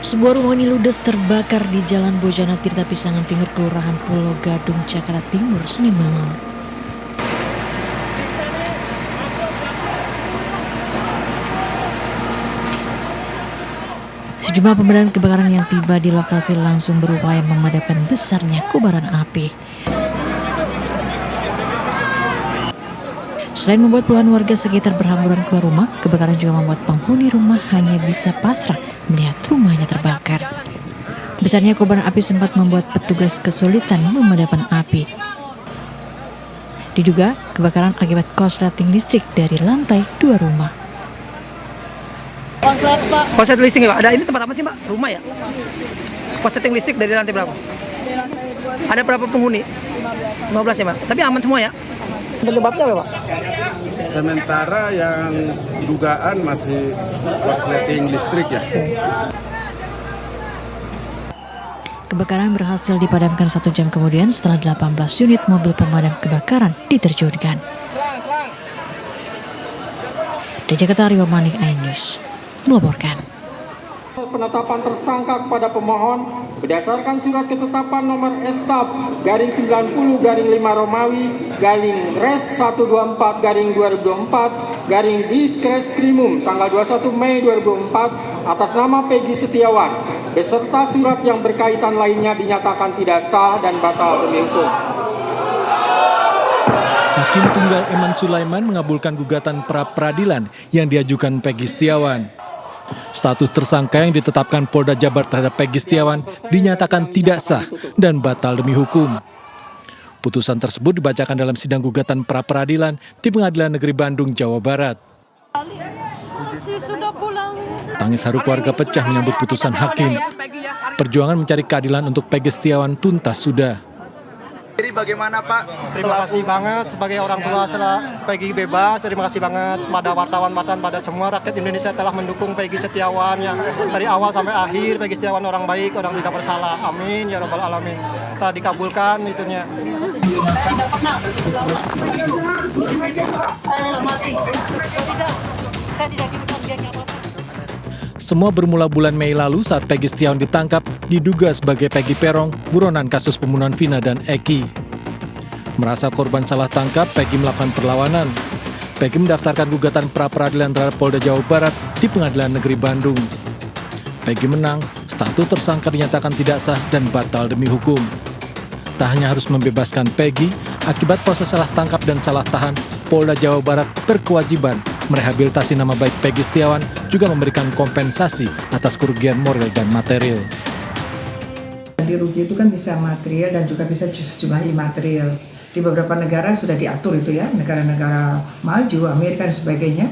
Sebuah rumah ini ludes terbakar di Jalan Bojana Tirta Pisangan Timur, Kelurahan Pulau Gadung, Jakarta Timur, Senin malam. Sejumlah pemadam kebakaran yang tiba di lokasi langsung berupaya memadamkan besarnya kobaran api. Selain membuat puluhan warga sekitar berhamburan keluar rumah, kebakaran juga membuat penghuni rumah hanya bisa pasrah melihat rumahnya terbakar. Besarnya kobaran api sempat membuat petugas kesulitan memadamkan api. Diduga kebakaran akibat korsleting listrik dari lantai 2 rumah. Korsleting listrik ya Pak? Ada ini tempat apa sih Pak? Rumah ya? Korsleting listrik dari lantai berapa? Ada berapa penghuni? 15 ya Pak? Tapi aman semua ya? Penyebabnya apa Pak? Sementara yang dugaan masih korsleting listrik ya. Kebakaran berhasil dipadamkan 1 jam kemudian setelah 18 unit mobil pemadam kebakaran diterjunkan. Di Jakarta, Rio Manik, iNews melaporkan. Penetapan tersangka kepada pemohon berdasarkan surat ketetapan nomor S/90/5 Romawi /Res 124/2024 Diskreskrimum tanggal 21 Mei 2004 atas nama Peggy Setiawan beserta surat yang berkaitan lainnya dinyatakan tidak sah dan batal demi hukum. Hakim Tunggal Eman Sulaiman mengabulkan gugatan pra-peradilan yang diajukan Peggy Setiawan. Status tersangka yang ditetapkan Polda Jabar terhadap Peggy Setiawan dinyatakan tidak sah dan batal demi hukum. Putusan tersebut dibacakan dalam sidang gugatan pra-peradilan di Pengadilan Negeri Bandung, Jawa Barat. Tangis haru keluarga pecah menyambut putusan hakim. Perjuangan mencari keadilan untuk Peggy Setiawan tuntas sudah. Jadi bagaimana Pak? Terima kasih banget sebagai orang tua setelah Peggy bebas. Terima kasih banget pada wartawan-wartawan, pada semua rakyat Indonesia telah mendukung Peggy Setiawan yang dari awal sampai akhir. Peggy Setiawan orang baik, orang tidak bersalah. Amin ya rabbal alamin. Telah dikabulkan itunya. Semua bermula bulan Mei lalu saat Peggy Setiawan ditangkap diduga sebagai Peggy Perong, buronan kasus pembunuhan Vina dan Eki. Merasa korban salah tangkap, Peggy melakukan perlawanan. Peggy mendaftarkan gugatan pra-peradilan terhadap Polda Jawa Barat di Pengadilan Negeri Bandung. Peggy menang, status tersangka dinyatakan tidak sah dan batal demi hukum. Tak hanya harus membebaskan Peggy, akibat proses salah tangkap dan salah tahan, Polda Jawa Barat berkewajiban merehabilitasi nama baik Peggy Setiawan, juga memberikan kompensasi atas kerugian moral dan material. Ganti rugi itu kan bisa material dan juga bisa sejumlah imaterial. Di beberapa negara sudah diatur itu ya, negara-negara maju, Amerika dan sebagainya,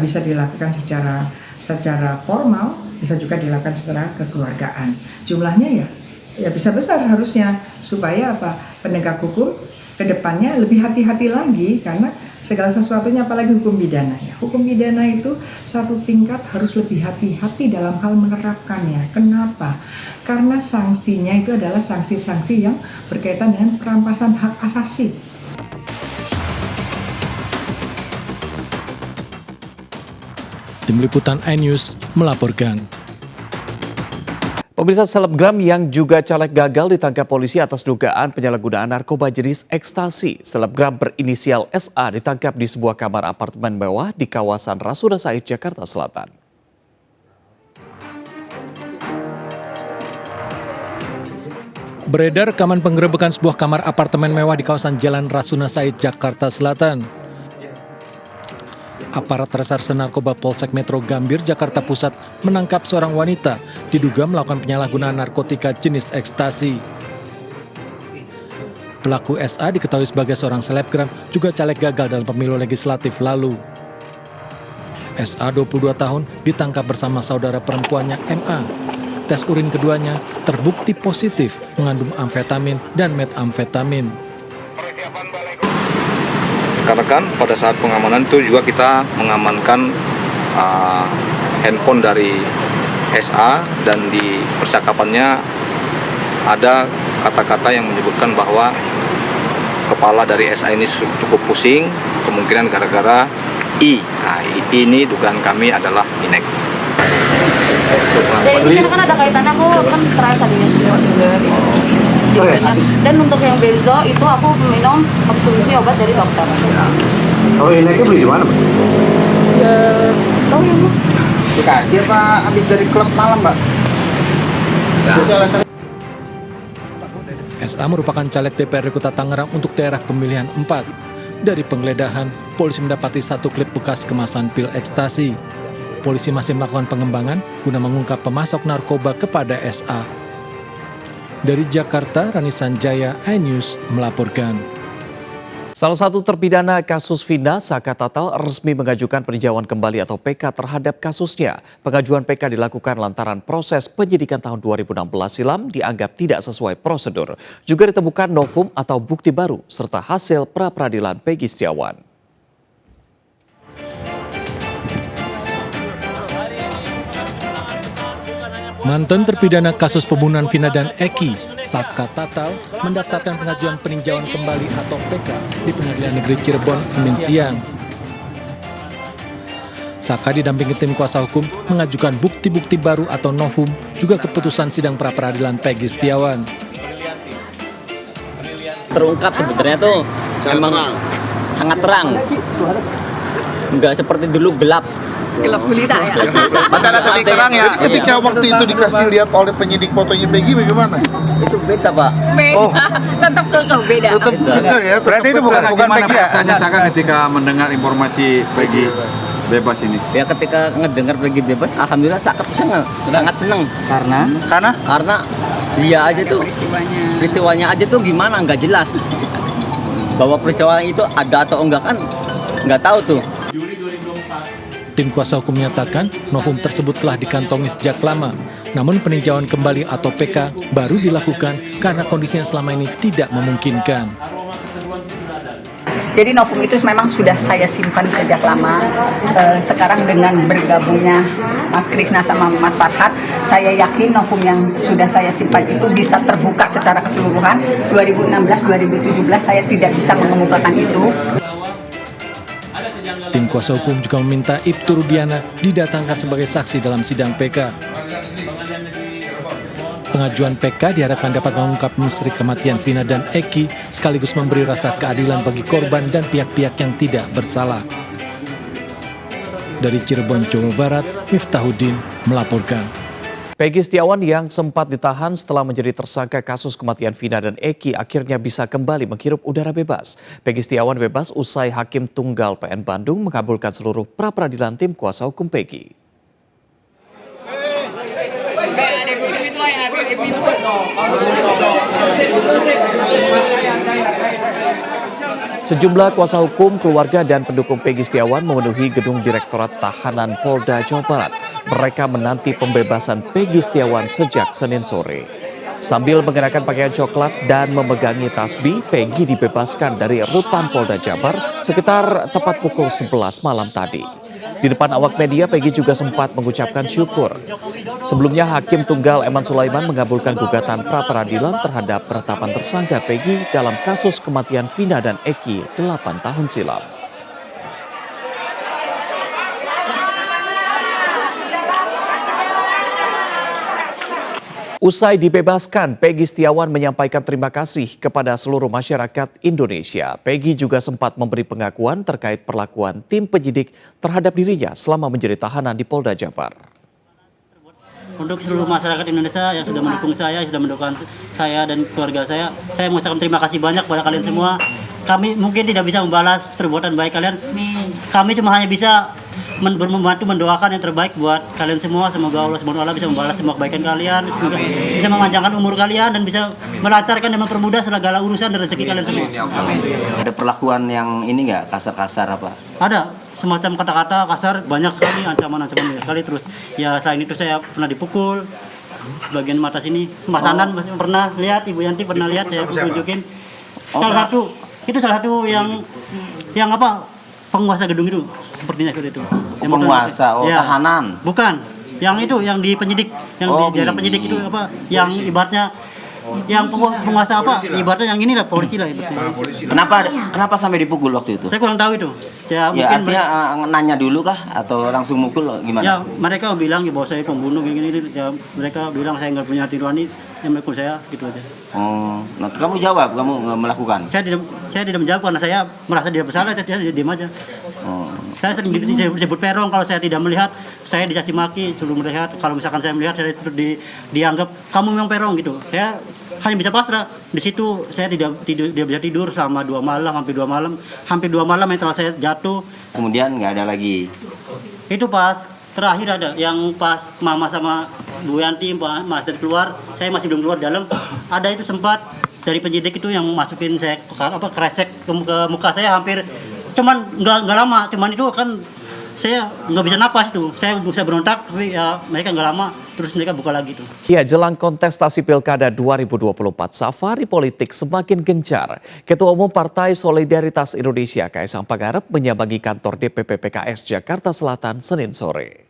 bisa dilakukan secara formal, bisa juga dilakukan secara kekeluargaan. Jumlahnya ya bisa besar harusnya, supaya penegak hukum ke depannya lebih hati-hati lagi, karena segala sesuatunya, apalagi hukum pidana ya. Hukum pidana itu satu tingkat harus lebih hati-hati dalam hal menerapkannya. Kenapa? Karena sanksinya itu adalah sanksi-sanksi yang berkaitan dengan perampasan hak asasi. Tim Liputan iNews melaporkan. Pemirsa, selebgram yang juga caleg gagal ditangkap polisi atas dugaan penyalahgunaan narkoba jenis ekstasi. Selebgram berinisial SA ditangkap di sebuah kamar apartemen mewah di kawasan Rasuna Said, Jakarta Selatan. Beredar rekaman penggerebekan sebuah kamar apartemen mewah di kawasan Jalan Rasuna Said, Jakarta Selatan. Aparat Reserse Narkoba Polsek Metro Gambir, Jakarta Pusat menangkap seorang wanita diduga melakukan penyalahgunaan narkotika jenis ekstasi. Pelaku SA diketahui sebagai seorang selebgram, juga caleg gagal dalam pemilu legislatif lalu. SA 22 tahun ditangkap bersama saudara perempuannya MA. Tes urin keduanya terbukti positif mengandung amfetamin dan metamfetamin. Rekan-rekan, pada saat pengamanan itu juga kita mengamankan handphone dari SA, dan di percakapannya ada kata-kata yang menyebutkan bahwa kepala dari SA ini cukup pusing, kemungkinan gara-gara I. Nah, ini dugaan kami adalah inek. Dan ini kan ada kaitannya, aku kan stres habisnya juga gitu. Stres habis. Dan untuk yang benzo itu aku minum konsumsi obat dari dokter. Kalau Ineke beli di mana, Mbak? Gak tahu ya mas. Dikasih apa habis dari klub malam, Mbak? SA merupakan caleg DPRD Kota Tangerang untuk daerah pemilihan 4. Dari penggeledahan, polisi mendapati 1 klip bekas kemasan pil ekstasi. Polisi masih melakukan pengembangan guna mengungkap pemasok narkoba kepada SA. Dari Jakarta, Rani Sanjaya, iNews melaporkan. Salah satu terpidana kasus Vina, Saka Tatal, resmi mengajukan peninjauan kembali atau PK terhadap kasusnya. Pengajuan PK dilakukan lantaran proses penyidikan tahun 2016 silam dianggap tidak sesuai prosedur. Juga ditemukan novum atau bukti baru, serta hasil pra-peradilan Peggy Setiawan. Mantan terpidana kasus pembunuhan Vina dan Eki, Saka Tatal, mendaftarkan pengajuan peninjauan kembali atau PK di Pengadilan Negeri Cirebon Senin siang. Saka didampingi tim kuasa hukum mengajukan bukti-bukti baru atau novum, juga keputusan sidang pra-peradilan Peggy Setiawan. Terungkap sebenarnya tuh memang sangat terang, nggak seperti dulu gelap. Gelap gulita ya. Maka ada titik terang ya. Ketika waktu itu dikasih lihat oleh penyidik fotonya Peggy bagaimana? Itu beda, Pak. Beda. Tetap beda. Tetap ya. Berarti itu bukan Peggy ya? Rasanya Saka ketika mendengar informasi Peggy bebas ini. Ya ketika ngedengar Peggy bebas, alhamdulillah sangat senang. Karena dia aja tuh peristiwanya aja tuh gimana nggak jelas. Bahwa peristiwa itu ada atau enggak kan nggak tahu tuh. Tim kuasa hukum menyatakan novum tersebut telah dikantongi sejak lama. Namun peninjauan kembali atau PK baru dilakukan karena kondisinya selama ini tidak memungkinkan. Jadi novum itu memang sudah saya simpan sejak lama. Sekarang dengan bergabungnya Mas Krishna sama Mas Farhad, saya yakin novum yang sudah saya simpan itu bisa terbuka secara keseluruhan. 2016-2017 saya tidak bisa mengemukakan itu. Tim kuasa hukum juga meminta Ibtu Rudiana didatangkan sebagai saksi dalam sidang PK. Pengajuan PK diharapkan dapat mengungkap misteri kematian Vina dan Eki sekaligus memberi rasa keadilan bagi korban dan pihak-pihak yang tidak bersalah. Dari Cirebon, Jawa Barat, Miftahudin melaporkan. Peggy Setiawan yang sempat ditahan setelah menjadi tersangka kasus kematian Vina dan Eki akhirnya bisa kembali menghirup udara bebas. Peggy Setiawan bebas usai Hakim Tunggal PN Bandung mengabulkan seluruh pra-peradilan tim kuasa hukum Peggy. Sejumlah kuasa hukum, keluarga, dan pendukung Peggy Setiawan memenuhi gedung Direktorat Tahanan Polda Jawa Barat. Mereka menanti pembebasan Peggy Setiawan sejak Senin sore. Sambil mengenakan pakaian coklat dan memegangi tasbih, Peggy dibebaskan dari rutan Polda Jabar sekitar tepat pukul 11 malam tadi. Di depan awak media, Peggy juga sempat mengucapkan syukur. Sebelumnya, Hakim Tunggal Eman Sulaiman mengabulkan gugatan pra-peradilan terhadap penetapan tersangka Peggy dalam kasus kematian Vina dan Eki 8 tahun silam. Usai dibebaskan, Peggy Setiawan menyampaikan terima kasih kepada seluruh masyarakat Indonesia. Peggy juga sempat memberi pengakuan terkait perlakuan tim penyidik terhadap dirinya selama menjadi tahanan di Polda Jabar. Untuk seluruh masyarakat Indonesia yang sudah mendukung saya, sudah mendukung saya dan keluarga saya mengucapkan terima kasih banyak kepada kalian semua. Kami mungkin tidak bisa membalas perbuatan baik kalian. Kami cuma hanya bisa membantu mendoakan yang terbaik buat kalian semua. Semoga Allah Subhanahu wa taala bisa membalas semua kebaikan kalian, semoga bisa memanjangkan umur kalian dan bisa melancarkan dan mempermudah segala urusan dan rezeki kalian semua. Ada perlakuan yang ini nggak kasar-kasar apa? Ada semacam kata-kata kasar banyak sekali, ancaman-ancaman banyak sekali. Terus ya selain itu saya pernah dipukul bagian mata sini. Mas Anan pernah lihat, Ibu Yanti pernah lihat, saya tunjukin. Salah satu yang apa, penguasa gedung itu sepertinya itu. Yang penguasa ya, tahanan. Bukan. Yang itu yang di penyidik, yang di daerah penyidik itu apa, yang ibaratnya Yang penguasa apa? Ibaratnya yang inilah polisi lah. Kenapa sampai dipukul waktu itu? Saya kurang tahu itu. Ya artinya nanya dulu kah atau langsung mukul gimana? Ya mereka bilang ya bahwa saya pembunuh gini. Ya mereka bilang saya nggak punya hati nurani, yang mukul saya gitu aja. Oh, nah kamu jawab, kamu melakukan? Saya tidak menjawab karena saya merasa dia bersalah, saya diam aja. Oh. Saya sering disebut perong kalau saya tidak melihat, saya dicaci maki suruh melihat. Kalau misalkan saya melihat, saya dianggap kamu memang perong gitu. Saya hanya bisa pasrah. Di situ saya tidak bisa tidur selama 2 malam, hampir 2 malam setelah saya jatuh. Kemudian nggak ada lagi. Itu pas terakhir ada yang pas Mama sama Bu Yanti Mas dari keluar, saya masih belum keluar dalam. Ada itu sempat dari penyidik itu yang masukin saya kresek ke muka saya hampir. Cuman nggak lama, cuman itu kan saya nggak bisa napas tuh. Saya bisa berontak, tapi ya mereka nggak lama, terus mereka buka lagi tuh. Ya, jelang kontestasi Pilkada 2024, safari politik semakin gencar. Ketua Umum Partai Solidaritas Indonesia, Kaisang Pangarep, menyambangi kantor DPP PKS Jakarta Selatan Senin sore.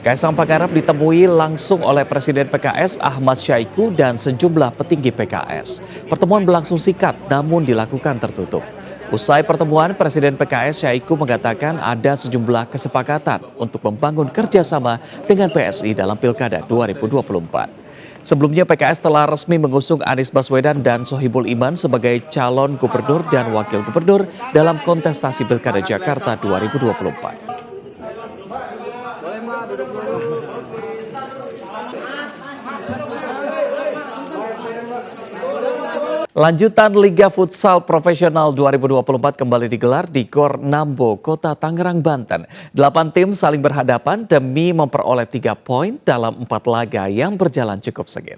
Kaisang Pangarep ditemui langsung oleh Presiden PKS Ahmad Syaiqo dan sejumlah petinggi PKS. Pertemuan berlangsung singkat namun dilakukan tertutup. Usai pertemuan, Presiden PKS Syaiqo mengatakan ada sejumlah kesepakatan untuk membangun kerjasama dengan PSI dalam Pilkada 2024. Sebelumnya PKS telah resmi mengusung Anies Baswedan dan Sohibul Iman sebagai calon gubernur dan wakil gubernur dalam kontestasi Pilkada Jakarta 2024. Lanjutan Liga Futsal Profesional 2024 kembali digelar di Gor Nambo, Kota Tangerang, Banten. 8 tim saling berhadapan demi memperoleh 3 poin dalam 4 laga yang berjalan cukup sengit.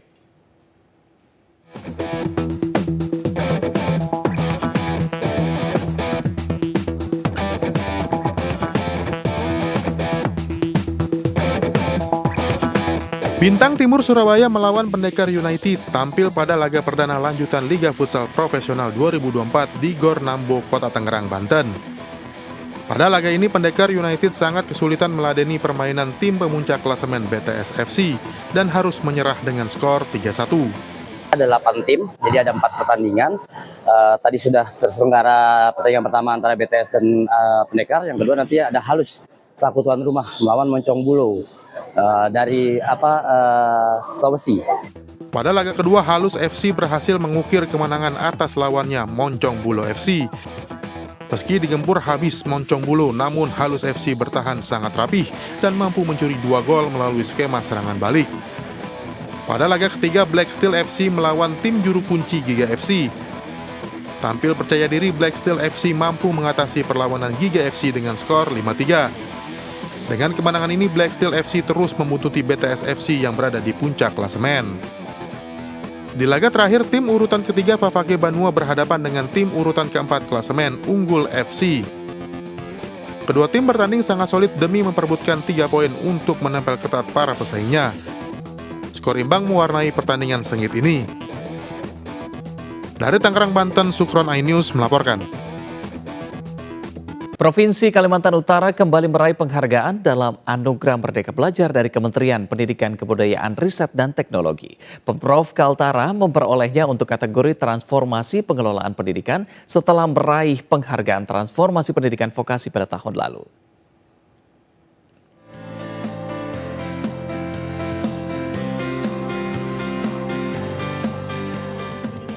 Bintang Timur Surabaya melawan Pendekar United tampil pada laga perdana lanjutan Liga Futsal Profesional 2024 di Gor Nambo, Kota Tangerang, Banten. Pada laga ini Pendekar United sangat kesulitan meladeni permainan tim pemuncak klasemen BTS FC dan harus menyerah dengan skor 3-1. Ada 8 tim, jadi ada 4 pertandingan. Tadi sudah terselenggara pertandingan pertama antara BTS dan Pendekar. Yang kedua nanti ada Halus selaku tuan rumah melawan Moncong Bulo dari Sulawesi. Pada laga kedua, Halus FC berhasil mengukir kemenangan atas lawannya Moncong Bulo FC. Meski digempur habis Moncong Bulo, namun Halus FC bertahan sangat rapih dan mampu mencuri 2 gol melalui skema serangan balik. Pada laga ketiga, Black Steel FC melawan tim juru kunci Giga FC. Tampil percaya diri, Black Steel FC mampu mengatasi perlawanan Giga FC dengan skor 5-3. Dengan kemenangan ini, Black Steel FC terus membuntuti BTS FC yang berada di puncak klasemen. Di laga terakhir, tim urutan ketiga Favake Banua berhadapan dengan tim urutan keempat klasemen Unggul FC. Kedua tim bertanding sangat solid demi memperebutkan 3 poin untuk menempel ketat para pesaingnya. Skor imbang mewarnai pertandingan sengit ini. Dari Tangerang, Banten, Sukron iNews melaporkan. Provinsi Kalimantan Utara kembali meraih penghargaan dalam Anugerah Merdeka Belajar dari Kementerian Pendidikan Kebudayaan Riset dan Teknologi. Pemprov Kaltara memperolehnya untuk kategori transformasi pengelolaan pendidikan setelah meraih penghargaan transformasi pendidikan vokasi pada tahun lalu.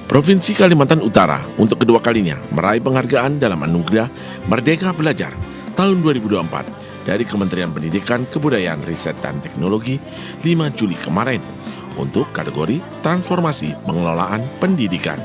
Provinsi Kalimantan Utara untuk kedua kalinya meraih penghargaan dalam Anugerah Merdeka Belajar tahun 2024 dari Kementerian Pendidikan Kebudayaan Riset dan Teknologi 5 Juli kemarin untuk kategori transformasi pengelolaan pendidikan.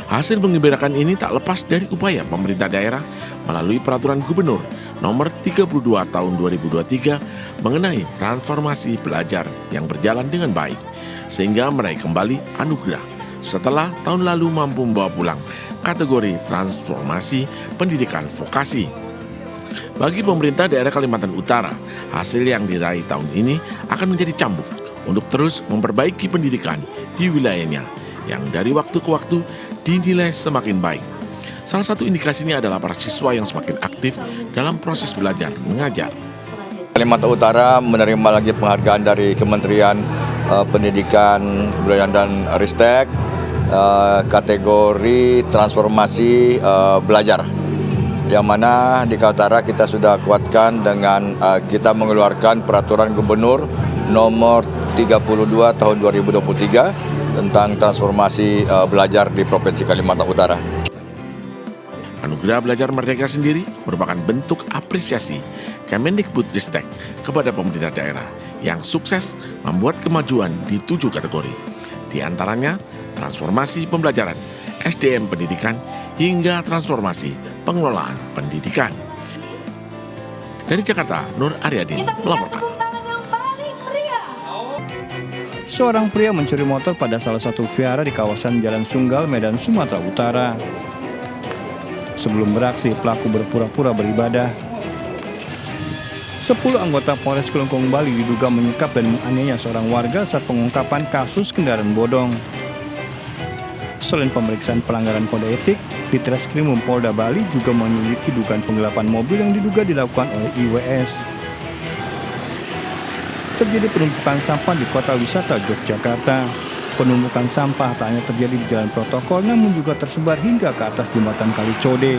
Hasil menggembirakan ini tak lepas dari upaya pemerintah daerah melalui Peraturan Gubernur Nomor 32 Tahun 2023 mengenai transformasi belajar yang berjalan dengan baik sehingga meraih kembali anugerah setelah tahun lalu mampu membawa pulang kategori transformasi pendidikan vokasi. Bagi pemerintah daerah Kalimantan Utara, hasil yang diraih tahun ini akan menjadi cambuk untuk terus memperbaiki pendidikan di wilayahnya yang dari waktu ke waktu dinilai semakin baik. Salah satu indikasinya adalah para siswa yang semakin aktif dalam proses belajar mengajar. Kalimantan Utara menerima lagi penghargaan dari Kementerian Pendidikan Kebudayaan dan Ristek, kategori transformasi belajar, yang mana di Kaltara kita sudah kuatkan dengan kita mengeluarkan peraturan gubernur nomor 32 tahun 2023 tentang transformasi belajar di Provinsi Kalimantan Utara. Anugerah Belajar Merdeka sendiri merupakan bentuk apresiasi Kemendikbudristek kepada pemerintah daerah yang sukses membuat kemajuan di 7 kategori. Di antaranya transformasi pembelajaran, SDM pendidikan, hingga transformasi pengelolaan pendidikan. Dari Jakarta, Nur Aryadin melaporkan. Seorang pria mencuri motor pada salah satu vihara di kawasan Jalan Sunggal, Medan, Sumatera Utara. Sebelum beraksi, pelaku berpura-pura beribadah. 10 anggota Polres Kelungkung, Bali diduga menyekap dan menganiaya seorang warga saat pengungkapan kasus kendaraan bodong. Selain pemeriksaan pelanggaran kode etik, di Treskrimum Polda Bali juga memiliki dugaan penggelapan mobil yang diduga dilakukan oleh IWS. Terjadi penumpukan sampah di kota wisata Yogyakarta. Penumpukan sampah tak hanya terjadi di jalan protokol, namun juga tersebar hingga ke atas jembatan Kali Code.